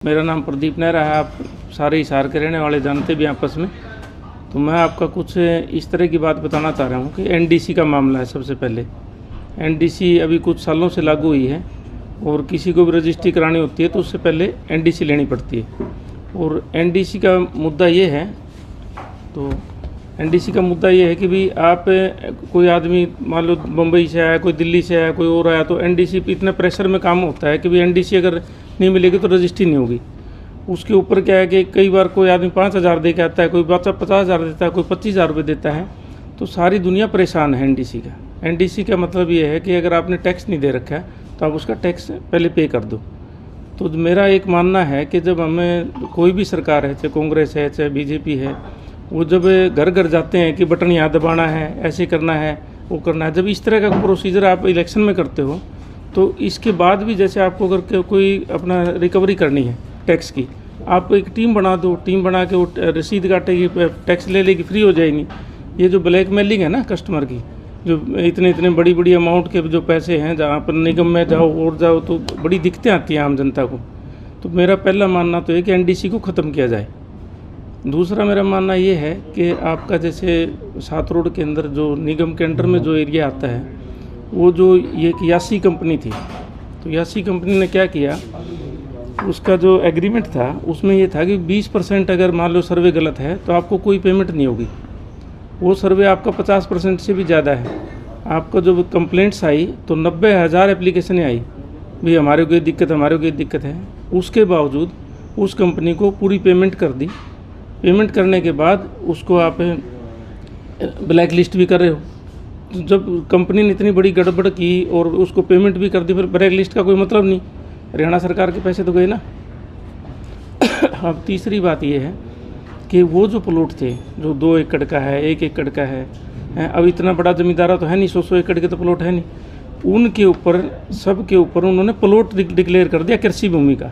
मेरा नाम प्रदीप नेहरा है। आप सारे हिसार के रहने वाले जानते भी आपस में। तो मैं आपका कुछ इस तरह की बात बताना चाह रहा हूँ कि एनडीसी का मामला है। सबसे पहले एनडीसी अभी कुछ सालों से लागू हुई है और किसी को भी रजिस्ट्री करानी होती है तो उससे पहले एनडीसी लेनी पड़ती है। और एनडीसी का मुद्दा ये है, तो एनडीसी का मुद्दा ये है कि भी आप कोई आदमी मान लो मुंबई से आया, कोई दिल्ली से आया, कोई और आया, तो एनडीसी पे इतने प्रेशर में काम होता है कि भी एनडीसी अगर नहीं मिलेगी तो रजिस्ट्री नहीं होगी। उसके ऊपर क्या है कि कई बार कोई आदमी 5,000 दे के आता है, कोई बच्चा 50,000 देता है, कोई 25,000 रुपये देता है। तो सारी दुनिया परेशान है एनडीसी का। एनडीसी का मतलब ये है कि अगर आपने टैक्स नहीं दे रखा है तो आप उसका टैक्स पहले पे कर दो। तो मेरा एक मानना है कि जब हमें कोई भी सरकार है, चाहे कांग्रेस है चाहे बीजेपी है, वो जब घर घर जाते हैं कि बटन यहाँ दबाना है, ऐसे करना है, वो करना है, जब इस तरह का प्रोसीजर आप इलेक्शन में करते हो तो इसके बाद भी जैसे आपको अगर कोई अपना रिकवरी करनी है टैक्स की, आप एक टीम बना दो, टीम बना के वो रसीद काटेगी, टैक्स ले लेगी, फ्री हो जाएगी। ये जो ब्लैकमेलिंग है ना कस्टमर की, जो इतने इतने बड़ी बड़ी अमाउंट के जो पैसे हैं, जहाँ पर निगम में जाओ और जाओ तो बड़ी दिक्कतें आती हैं आम जनता को। तो मेरा पहला मानना तो है कि एनडीसी को ख़त्म किया जाए। दूसरा मेरा मानना ये है कि आपका जैसे 7 रोड के अंदर जो निगम के अंडर में जो एरिया आता है, वो जो ये यासी कंपनी थी, तो यासी कंपनी ने क्या किया, उसका जो एग्रीमेंट था उसमें ये था कि 20% अगर मान लो सर्वे गलत है तो आपको कोई पेमेंट नहीं होगी। वो सर्वे आपका 50% से भी ज़्यादा है। आपका जो कंप्लेंट्स आई तो 90,000 एप्लीकेशनें आई, भाई हमारे को ये दिक्कत, हमारे को ये दिक्कत है। उसके बावजूद उस कंपनी को पूरी पेमेंट कर दी। पेमेंट करने के बाद उसको आप ब्लैक लिस्ट भी कर रहे हो। तो जब कंपनी ने इतनी बड़ी गड़बड़ की और उसको पेमेंट भी कर दी, फिर ब्लैक लिस्ट का कोई मतलब नहीं, हरियाणा सरकार के पैसे तो गए ना। अब तीसरी बात ये है कि वो जो प्लॉट थे जो 2 एकड़ का है, 1 एकड़ का है, अब इतना बड़ा जमींदारा तो है नहीं, 100 एकड़ के तो प्लॉट है नहीं, उनके ऊपर सब के ऊपर उन्होंने प्लॉट डिक्लेयर कर दिया कृषि भूमि का।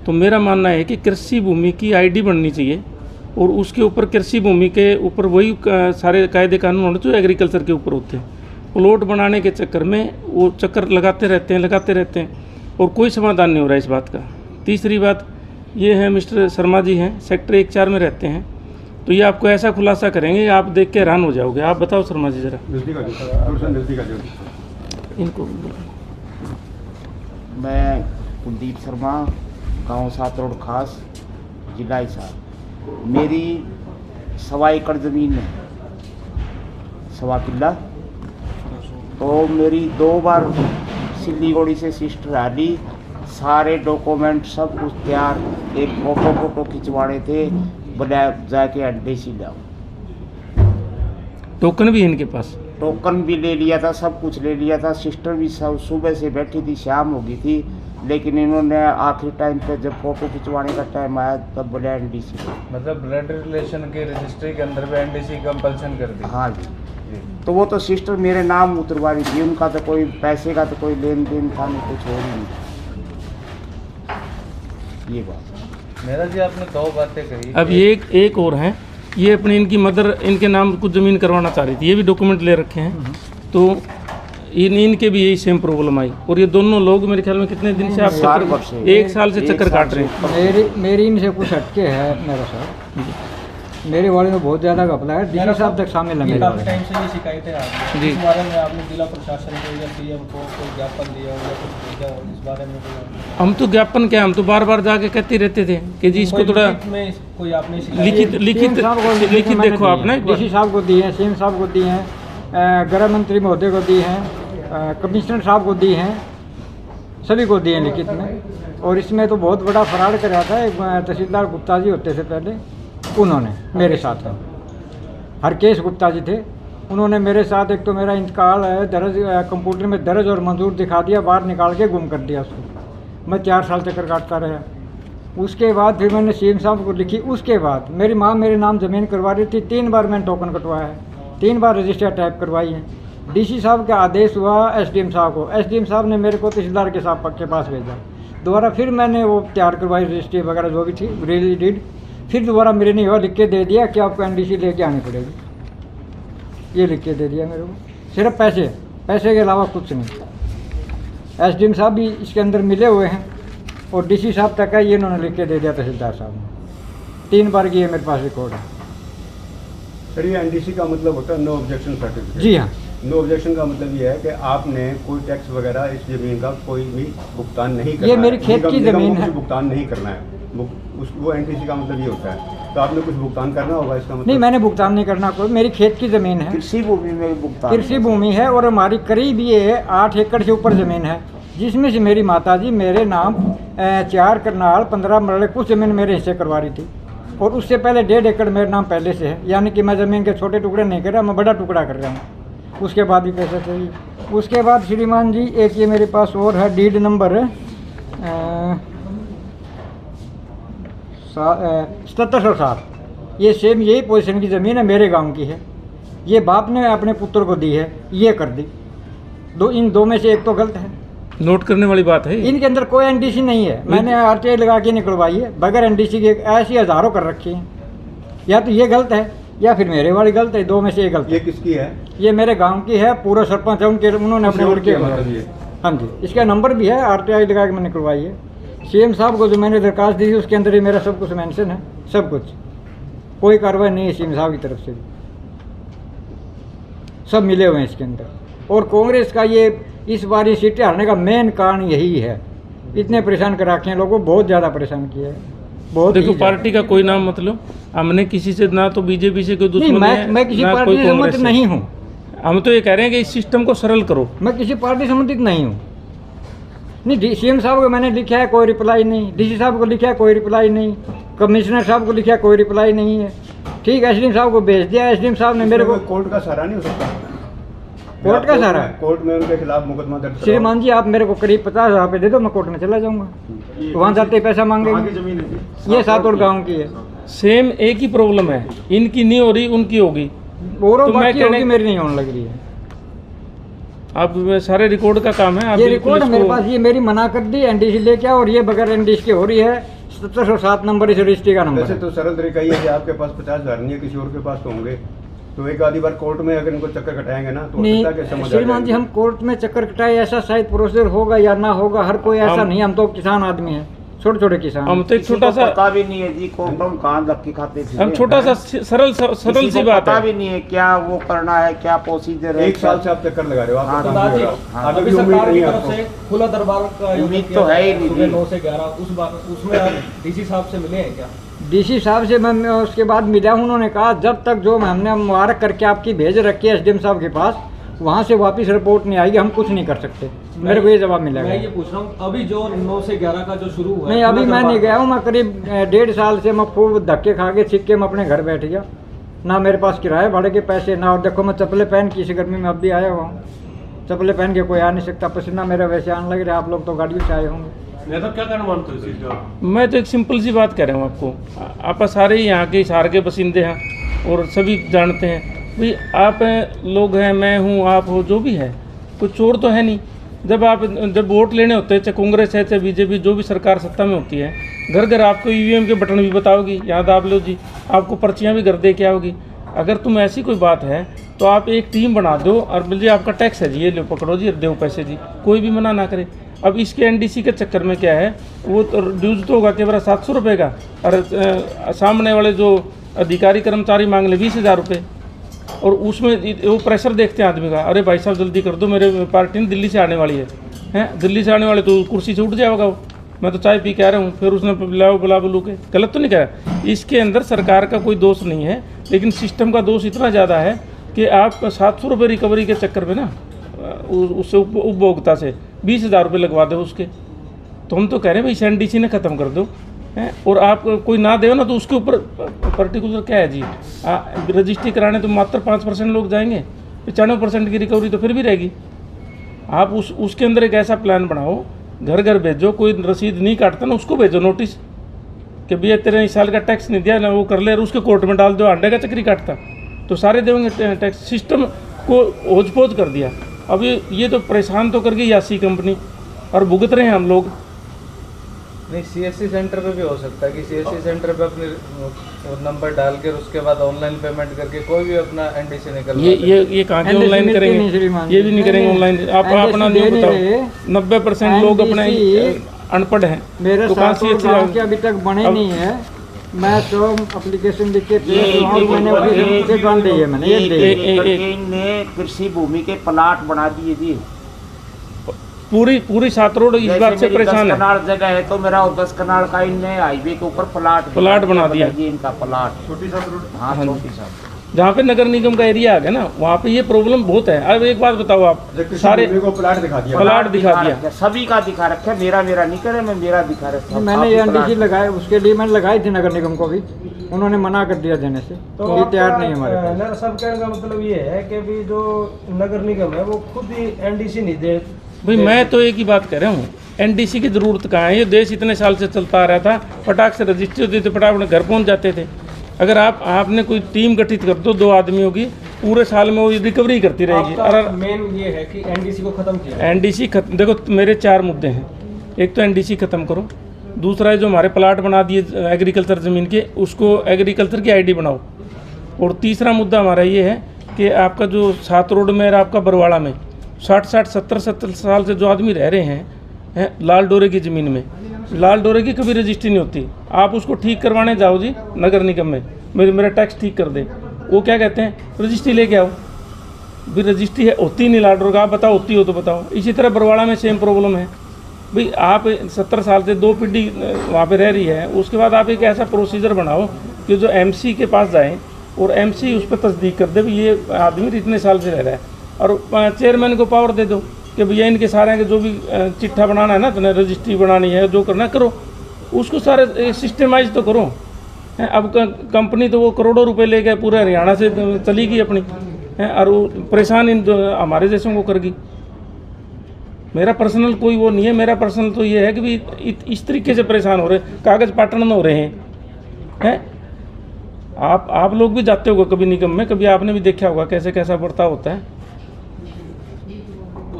तो मेरा मानना है कि कृषि भूमि की आईडी बननी चाहिए और उसके ऊपर कृषि भूमि के ऊपर वही सारे कायदे कानून होने जो एग्रीकल्चर के ऊपर होते हैं। प्लॉट बनाने के चक्कर में वो चक्कर लगाते रहते हैं और कोई समाधान नहीं हो रहा है इस बात का। तीसरी बात ये है, मिस्टर शर्मा जी हैं, सेक्टर 1-4 में रहते हैं, तो ये आपको ऐसा खुलासा करेंगे आप देख के हैरान हो जाओगे। आप बताओ शर्मा जी ज़रा इनको। मैं कुलदीप शर्मा, गांव 7 रोड खास, जिला हिसार। मेरी 1.25 एकड़ ज़मीन है, 1.25 किला। तो मेरी 2 बार सिलीगुड़ी से सिस्टर आ ली, सारे डॉक्यूमेंट सब कुछ तैयार, एक फोटो खिंचवाने थे, बोला जाके एनडीसी लाओ। टोकन भी है इनके पास? टोकन भी ले लिया था, सब कुछ ले लिया था। सिस्टर भी सब सुबह से बैठी थी, शाम हो गई थी, लेकिन इन्होंने आखिरी टाइम पे जब फोटो खिंचवाने का टाइम आया तब बोला एनडीसी। मतलब ब्लड रिलेशन के रजिस्ट्री के अंदर भी एनडीसी कंपल्सन कर दी? हाँ जी। तो वो तो सिस्टर मेरे नाम उतरवा रही थी, उनका तो कोई पैसे का तो कोई लेन देन था नहीं, कुछ हो नहीं। ये बात मेरा जी आपने 2 बातें कही। अब ये एक और है, ये अपनी इनकी मदर इनके नाम कुछ ज़मीन करवाना चाह रही थी, ये भी डॉक्यूमेंट ले रखे हैं। तो इनके भी यही सेम प्रॉब्लम आई और ये दोनों लोग मेरे ख्याल में कितने दिन से आप 1 साल से चक्कर काट रहे हैं। मेरी इनसे कुछ हटके है मेरा सर। मेरे वाले में बहुत ज़्यादा घपला है, डीसी साहब तक शामिल है। काफ़ी टाइम से ये शिकायतें आ रही हैं। इस बारे में आपने जिला प्रशासन को या सीएम को कोई ज्ञापन दिया हो या कुछ भेजा हो इस बारे में? हम तो ज्ञापन क्या, हम तो बार बार जाके कहते रहते थे कि जी इसको थोड़ा कोई आपने लिखित देखो आपने डीसी साहब को दी है, सीएम साहब को दी हैं, गृह मंत्री महोदय को दी हैं, कमिश्नर साहब को दी हैं, सभी को दिए लिखित में। और इसमें तो बहुत बड़ा फराड कराया था। एक तहसीलदार गुप्ता जी होते थे पहले, उन्होंने मेरे साथ में, हरकेश गुप्ता जी थे, उन्होंने मेरे साथ, एक तो मेरा इंतकाल है दर्ज कंप्यूटर में दर्ज और मंजूर दिखा दिया, बाहर निकाल के गुम कर दिया उसको। मैं 4 साल चक्कर काटता रहा। उसके बाद फिर मैंने सीएम साहब को लिखी। उसके बाद मेरी माँ मेरे नाम ज़मीन करवा रही थी, 3 बार मैंने टोकन कटवाया है, 3 बार रजिस्टर टाइप करवाई है। डीसी साहब का आदेश हुआ एसडीएम साहब को, एसडीएम साहब ने मेरे को तहसीलदार के साहब के पास भेजा। दोबारा फिर मैंने वो तैयार करवाई रजिस्ट्री वगैरह जो भी थी, रियली डिड। फिर दोबारा मेरे नहीं हुआ, लिख के दे दिया कि आपको एनडीसी लेके आनी पड़ेगी। ये लिख के दे दिया मेरे को, सिर्फ पैसे के अलावा कुछ नहीं। एसडीएम साहब भी इसके अंदर मिले हुए हैं और डीसी साहब तक है, ये इन्होंने लिख के दे दिया तहसीलदार साहब ने। 3 बार की ये मेरे पास रिकॉर्ड है। सर ये एनडीसी का मतलब होता है नो ऑब्जेक्शन सर्टिफिकेट। जी हाँ। नो ऑब्जेक्शन का मतलब ये है कि आपने कोई टैक्स वगैरह इस जमीन का कोई भी भुगतान नहीं करना ये मेरी है। खेत की निगम को जमीन कुछ है। भुगतान नहीं करना है, वो एनडीसी का मतलब ये होता है। तो आपने कुछ भुगतान करना होगा इसका मतलब। नहीं, मैंने भुगतान नहीं करना कोई, मेरी खेत की ज़मीन है, कृषि भूमि में भुगतान कृषि भूमि है, और हमारी करीब ये 8 एकड़ से ऊपर ज़मीन है, जिसमें से मेरी माताजी मेरे नाम 4 करनाल 15 मरले कुछ ज़मीन मेरे हिस्से करवा रही थी, और उससे पहले 1.5 एकड़ मेरे नाम पहले से है। यानी कि मैं ज़मीन के छोटे टुकड़े नहीं कर रहा, मैं बड़ा टुकड़ा कर रहा हूँ। उसके बाद भी पैसा चाहिए। उसके बाद श्रीमान जी एक ये मेरे पास और है, डीड नंबर 7707। ये सेम यही पोजीशन की ज़मीन है, मेरे गांव की है। ये बाप ने अपने पुत्र को दी है, ये कर दी। इन दो में से एक तो गलत है। नोट करने वाली बात है। इनके अंदर कोई एनडीसी नहीं है, मैंने आरटीआई लगा के निकलवाई है बगैर एनडीसी के। ऐसी हज़ारों कर रखी हैं। या तो ये गलत है या फिर मेरे वाली गलत है, दो में से एक गलत ये है। किसकी है? ये मेरे गांव की है, पूरा सरपंच है, उन्होंने अपने और लड़के। मतलब ये हाँ जी, इसका नंबर भी है, आरटीआई लगा के मैंने निकलवाई है। सीएम साहब को जो मैंने दरखास्त दी थी उसके अंदर ही मेरा सब कुछ मेंशन है, सब कुछ। कोई कार्रवाई नहीं है सीएम साहब की तरफ से भी, सब मिले हुए हैं इसके अंदर। और कांग्रेस का ये इस बार ये सीटें हारने का मेन कारण यही है। इतने परेशान कर रखे हैं लोगों को, बहुत ज़्यादा परेशान किया है, बहुत। देखो पार्टी का कोई नाम मतलब हमने किसी से ना तो बीजेपी से कोई नहीं, दुश्मनी है, मैं किसी ना पार्टी कोई से कांग्रेस संबंधित से। नहीं हूँ। हम तो ये कह रहे हैं कि इस सिस्टम को सरल करो। मैं किसी पार्टी संबंधित नहीं हूँ। नहीं, सीएम साहब को मैंने लिखा है, कोई रिप्लाई नहीं। डीसी साहब को लिखा है, कोई रिप्लाई नहीं। कमिश्नर साहब को लिखा है, कोई रिप्लाई नहीं है। ठीक है, एसडीएम साहब को भेज दिया। एसडीएम साहब ने मेरे को कोर्ट का सहारा नहीं हो सकता? कोर्ट का सहारा? कोर्ट में उनके खिलाफ मुकदमा दर्ज करवाओ। श्रीमान जी आप मेरे को करीब 50,000 रुपये दे दो, मैं कोर्ट में चला जाऊंगा। वहाँ जाते ही पैसा मांगेंगे। ये सातोड़ गाँव की है। सेम एक ही प्रॉब्लम है, इनकी नहीं हो रही, उनकी होगी। और तो मैं बाकी कहने- होगी, मेरी नहीं होने लग रही है। आप सारे रिकॉर्ड का काम है। आप ये बिल्कुल रिकॉर्ड है मेरे इसको- पास, ये मेरी मना कर दी एनडीसी लेके आओ, और ये बगैर एनडीसी की हो रही है। 7707 नंबर इस रजिस्ट्री का नंबर वैसे है। तो सरल तरीका ये है कि आपके पास 50,000 नहीं है, किसी और के पास तो होंगे। तो एक आधी बार कोर्ट में अगर इनको चक्कर कटाएंगे ना तो हो सकता है कि समझ नहीं आ श्रीमान जी, जाएगी। हम कोर्ट में चक्कर कटाए ऐसा शायद प्रोसीजर होगा या ना होगा, हर कोई ऐसा हम- नहीं। हम तो किसान आदमी हैं, छोटे छोटे किसान। हम तो एक किसी छोटा को सा पता भी नहीं है जी कौन कौन कहाँ धक्के खाते थे। हम छोटा सा सरल किसी सी को बात पता है। भी नहीं है क्या वो करना है, क्या प्रोसीजर है। 1 साल से आप चक्कर लगा रहे हो, हाँ, आपको तो काम नहीं दादी, हो रहा। हाँ, अभी अभी भी उम्मीद सरकार नहीं की है तरफ आपको। से खुला दरबार का आयोजन उम्मीद किया तो है ही गया नहीं सुबह जी। 9 से 11। उस बार उसमें आप डीसी साहब से मिले हैं क्या? डीसी साहब से मैं उसके बाद मिला, उन्होंने कहा जब तक जो हमने मुबारक करके आपकी भेज रखी है एसडीएम साहब के पास, वहाँ से वापस रिपोर्ट नहीं आएगी, हम कुछ नहीं कर सकते। मेरे को ये जवाब मिला मैं ये है। पूछ रहा हूँ, अभी जो 9 से 11 का जो शुरू हुआ है, नहीं, अभी खुला मैं नहीं दरबार- गया हूँ। मैं करीब 1.5 साल से मैं खूब धक्के खा के छिक्के में अपने घर बैठ गया। ना मेरे पास किराए भाड़े के पैसे ना, और देखो मैं चप्पलें पहन के इस गर्मी में अब भी आया हुआ हूँ। चप्पलें पहन के कोई आ नहीं सकता, पसीना मेरा वैसे आने लग रहा है। आप लोग तो गाड़ियों से आए होंगे। मैं तो एक सिंपल सी बात कह रहा हूँ आपको। आप सारे यहाँ के हिसार के बसिंदे हैं और सभी जानते हैं भाई, आप लोग हैं, मैं हूँ, आप हो, जो भी है, कोई चोर तो है नहीं। जब वोट लेने होते हैं, चाहे कांग्रेस है चाहे बीजेपी, जो भी सरकार सत्ता में होती है, घर घर आपको ईवीएम के बटन भी बताओगी, यहाँ दाब लो जी, आपको पर्चियाँ भी घर दे के आओगी। अगर तुम ऐसी कोई बात है तो आप एक टीम बना दो और बोलिए आपका टैक्स है जी, ये लो पकड़ो जी, दो पैसे जी, कोई भी मना ना करे। अब इसके एनडीसी के चक्कर में क्या है, वो तो ड्यूज तो होगा केवल 700 रुपये का, और सामने वाले जो अधिकारी कर्मचारी मांग ले 20,000 रुपये, और उसमें वो प्रेशर देखते हैं आदमी का, अरे भाई साहब जल्दी कर दो, मेरे पार्टी दिल्ली से आने वाली है, दिल्ली से आने वाले तो कुर्सी से उठ जाएगा वो, मैं तो चाय पी के आ रहा हूँ, फिर उसने बुला बुलू के, गलत तो नहीं कह रहा। इसके अंदर सरकार का कोई दोष नहीं है, लेकिन सिस्टम का दोष इतना ज़्यादा है कि आप 700 रुपये रिकवरी के चक्कर में ना उससे उपभोक्ता से 20,000 रुपये लगवा दो उसके। तो हम तो कह रहे हैं भाई एनडीसी ने ख़त्म कर दो, हैं, और आप कोई ना दे ना तो उसके ऊपर पर्टिकुलर क्या है जी, रजिस्ट्री कराने तो मात्र 5% लोग जाएंगे, 95% की रिकवरी तो फिर भी रहेगी। आप उसके अंदर एक ऐसा प्लान बनाओ, घर घर भेजो, कोई रसीद नहीं काटता ना उसको भेजो नोटिस कि भैया तेरे इस साल का टैक्स नहीं दिया ना, वो कर ले, और उसके कोर्ट में डाल दो, अंडे का चक्री काटता तो सारे देंगे टैक्स। सिस्टम को ओझ पोझ कर दिया। अब ये तो परेशान तो कर गई यासी कंपनी, और भुगत रहे हैं हम लोग। नहीं, सीएससी सेंटर पे भी हो सकता है कि सीएससी सेंटर पे अपने नंबर डाल कर उसके बाद ऑनलाइन पेमेंट करके कोई भी अपना एनडीसी निकल ये कहाँ के ऑनलाइन करेंगे, ये भी नहीं करेंगे ऑनलाइन। आप अपना नहीं बताओ, 90% लोग अपने अनपढ़ हैं मेरे तो कहाँ साथ तो CSC गाँव के अभी तक बने नहीं है। मैं तो एप्लीकेशन लिख के मैंने अपनी गान दी है, मैंने एक दी। इनने कृषि भूमि के प्लाट बना दिए जी। पूरी सात रोड इस बात से परेशान 10 है। कनाल जगह है तो मेरा 10 कनाल का इनने हाईवे के ऊपर प्लाट बना दिया जी, इनका प्लाट छोटी सा रोड। हाँ छोटी सा। जहाँ पे नगर निगम का एरिया आ गया ना, वहाँ पे ये प्रॉब्लम बहुत है। अब एक बात बताओ आप, सारे को प्लाट दिखा दिया। प्लाट दिखा दिया, सभी का दिखा रखा, मेरा नहीं करे, मैं मेरा दिखा रखा। मैंने ये एनडीसी लगाए, उसके लिए मैंने लगाई थी नगर निगम को भी, उन्होंने मना कर दिया देने से। तो ये तैयार नहीं है हमारे पास। मेरा सब कहने का मतलब ये है कि भी जो नगर निगम है वो खुद ही एनडीसी नहीं दे। भाई मैं तो एक ही बात कह रहा हूँ, एनडीसी की जरूरत कहाँ है? ये देश इतने साल से चलता आ रहा था, फटाक से रजिस्ट्री होती थी, फटाक अपने घर पहुँच जाते थे। अगर आपने कोई टीम गठित कर दो 2 आदमियों की, पूरे साल में वो रिकवरी करती रहेगी। और मेन ये है कि एनडीसी को खत्म किया। एनडीसी देखो मेरे 4 मुद्दे हैं। एक तो एनडीसी खत्म करो, दूसरा है जो हमारे प्लाट बना दिए एग्रीकल्चर ज़मीन के, उसको एग्रीकल्चर की आईडी बनाओ। और तीसरा मुद्दा हमारा ये है कि आपका जो 7 रोड में और आपका बरवाड़ा में 60-60 70-70 साल से जो आदमी रह रहे हैं लाल डोरे की ज़मीन में, लाल डोरे की कभी रजिस्ट्री नहीं होती। आप उसको ठीक करवाने जाओ जी नगर निगम में, मेरा टैक्स ठीक कर दे, वो क्या कहते हैं रजिस्ट्री लेके आओ। भी रजिस्ट्री है होती नहीं लाल डोरे का, आप बताओ होती हो तो बताओ। इसी तरह बरवाड़ा में सेम प्रॉब्लम है। भाई आप 70 साल से 2 पीढ़ी वहाँ पे रह रही है, उसके बाद आप एक ऐसा प्रोसीजर बनाओ कि जो एमसी के पास जाए और एमसी उस पर तस्दीक कर दे भी ये आदमी इतने साल से रह रहा है, और चेयरमैन को पावर दे दो कि भैया इनके सारे के जो भी चिट्ठा बनाना है ना, तो रजिस्ट्री बनानी है, जो करना करो, उसको सारे सिस्टमाइज तो करो। अब कंपनी तो वो करोड़ों रुपए ले गए, पूरे हरियाणा से चली गई अपनी, और वो परेशान इन हमारे जैसों को कर गई। मेरा पर्सनल कोई वो नहीं है, मेरा पर्सनल तो ये है कि भी इस तरीके से परेशान हो रहे, कागज़ पाटन में हो रहे हैं। आप लोग भी जाते होगा कभी निगम में, कभी आपने भी देखा होगा कैसे कैसा बर्ताव होता है।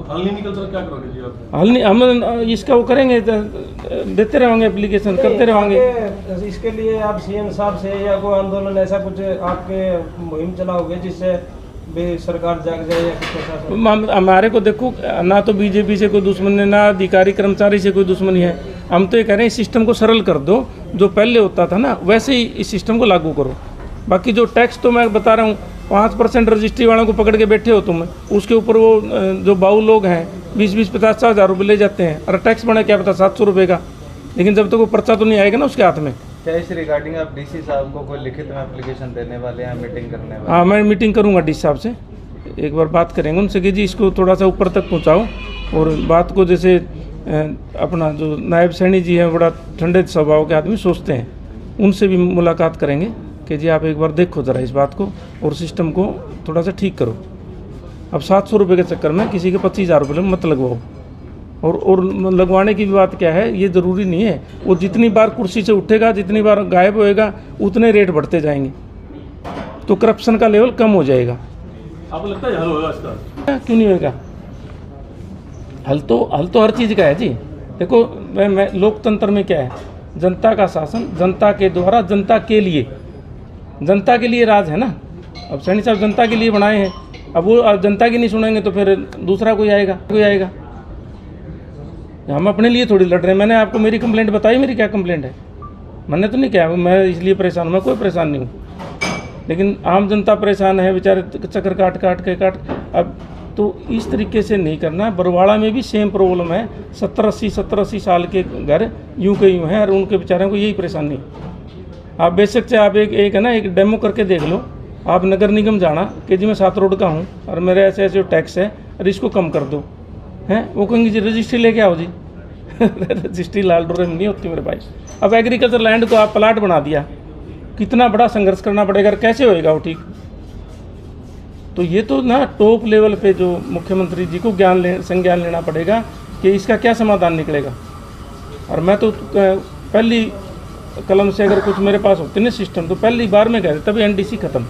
हल नहीं निकलता क्या करोगे जी आप? हल नहीं, हम इसका वो करेंगे, देते रहेंगे एप्लीकेशन, करते रहेंगे। इसके लिए आप सीएम साहब से या कोई आंदोलन ऐसा कुछ आपके मुहिम चलाओगे जिससे भी सरकार जाग जाए या कुछ ऐसा? हमारे को देखो ना तो बीजेपी से कोई दुश्मनी है, ना अधिकारी कर्मचारी से कोई दुश्मनी है। हम तो ये कह रहे हैं इस सिस्टम को सरल कर दो, जो पहले होता था ना वैसे ही इस सिस्टम को लागू करो। बाकी जो टैक्स तो मैं बता रहा हूँ 5% रजिस्ट्री वालों को पकड़ के बैठे हो तुम, उसके ऊपर वो जो बाऊ लोग हैं 20-20 50 हज़ार रुपये ले जाते हैं, और टैक्स बना क्या पता 700 रुपये का, लेकिन जब तक वो पर्चा तो नहीं आएगा ना उसके हाथ में। क्या इस रिगार्डिंग आप डीसी साहब को कोई लिखित में एप्लीकेशन देने वाले हैं, मीटिंग करने वाले? हाँ मैं मीटिंग करूँगा डी साहब से, एक बार बात करेंगे उनसे कि जी इसको थोड़ा सा ऊपर तक पहुँचाओ, और बात को जैसे अपना जो नायब सैनी जी हैं बड़ा ठंडे स्वभाव के आदमी सोचते हैं, उनसे भी मुलाकात करेंगे कि जी आप एक बार देखो ज़रा इस बात को और सिस्टम को थोड़ा सा ठीक करो। अब 700 रुपये के चक्कर में किसी के 25,000 रुपये मत लगवाओ। और लगवाने की भी बात क्या है, ये ज़रूरी नहीं है, वो जितनी बार कुर्सी से उठेगा, जितनी बार गायब होएगा, उतने रेट बढ़ते जाएंगे, तो करप्शन का लेवल कम हो जाएगा। आपको लगता है हल होगा इसका? क्यों नहीं होगा? हल तो हर चीज़ का है जी। देखो मैं लोकतंत्र में क्या है, जनता का शासन, जनता के द्वारा, जनता के लिए, जनता के लिए राज है ना। अब सैनी साहब जनता के लिए बनाए हैं, अब वो जनता की नहीं सुनेंगे तो फिर दूसरा कोई आएगा। हम अपने लिए थोड़ी लड़ रहे हैं। मैंने आपको मेरी कंप्लेंट बताई, मेरी क्या कंप्लेंट है, मैंने तो नहीं कहा मैं इसलिए परेशान हूँ, मैं कोई परेशान नहीं हूँ, लेकिन आम जनता परेशान है बेचारे, चक्कर काट। अब तो इस तरीके से नहीं करना। बरवाड़ा में भी सेम प्रॉब्लम है, 70-80 साल के घर यूं के यूं हैं, और उनके बेचारों को यही परेशानी। आप बेशक से आप एक है ना, एक डेमो करके देख लो, आप नगर निगम जाना कि जी मैं 7 रोड का हूँ और मेरे ऐसे टैक्स है और इसको कम कर दो, हैं वो कहेंगे जी रजिस्ट्री लेके आओ जी। रजिस्ट्री लाल डोरे में नहीं होती मेरे भाई। अब एग्रीकल्चर लैंड को आप प्लाट बना दिया, कितना बड़ा संघर्ष करना पड़ेगा, कैसे होएगा वो ठीक? तो ये तो ना टॉप लेवल पे जो मुख्यमंत्री जी को संज्ञान लेना पड़ेगा कि इसका क्या समाधान निकलेगा। और मैं तो पहली कलम से अगर कुछ मेरे पास होते ना सिस्टम, तो पहली बार में कह देता तभी एनडीसी खत्म।